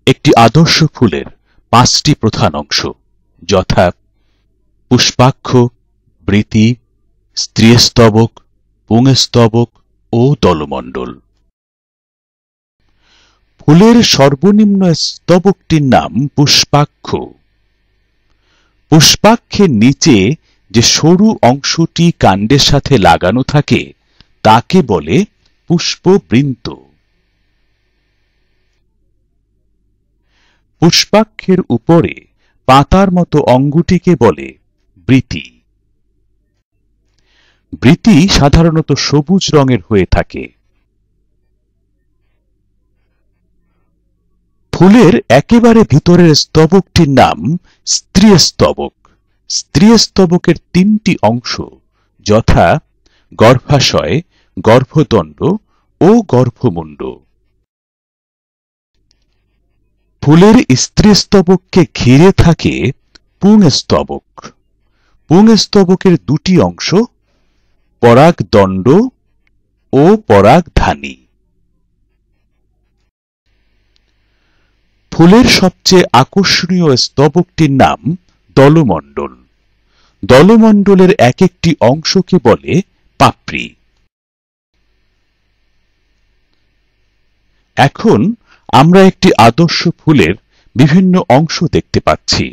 একটি আদর্শ ফুলের 5টি প্রধান অংশ, যথা পুষ্পাক্ষ, বৃতি, স্ত্রীস্তবক, পুংস্তবক ও দলমণ্ডল। ফুলের সর্বনিম্ন স্তবকটির নাম পুষ্পাক্ষ। পুষ্পাক্ষের নিচে যে সরু অংশটি কাণ্ডের সাথে লাগানো থাকে তাকে বলে পুষ্পবৃন্ত। পুষ্পাক্ষের উপরে পাতার মতো অঙ্গটিকে বলে বৃতি। বৃতি সাধারণত সবুজ রঙের হয়ে থাকে। ফুলের একেবারে ভিতরের স্তবকটির নাম স্ত্রীস্তবক। স্ত্রীস্তবকের 3টি অংশ, যথা গর্ভাশয়, গর্ভদণ্ড ও গর্ভমুণ্ড। ফুলের স্ত্রীস্তবককে ঘিরে থাকে পুংস্তবক। পুংস্তবকের 2টি অংশ, পরাগদণ্ড ও পরাগধানী। ফুলের সবচেয়ে আকর্ষণীয় স্তবকটির নাম দলমণ্ডল। দলমণ্ডলের এক একটি অংশকে বলে পাপড়ি। এখন আমরা একটি আদর্শ ফুলের বিভিন্ন অংশ দেখতে পাচ্ছি।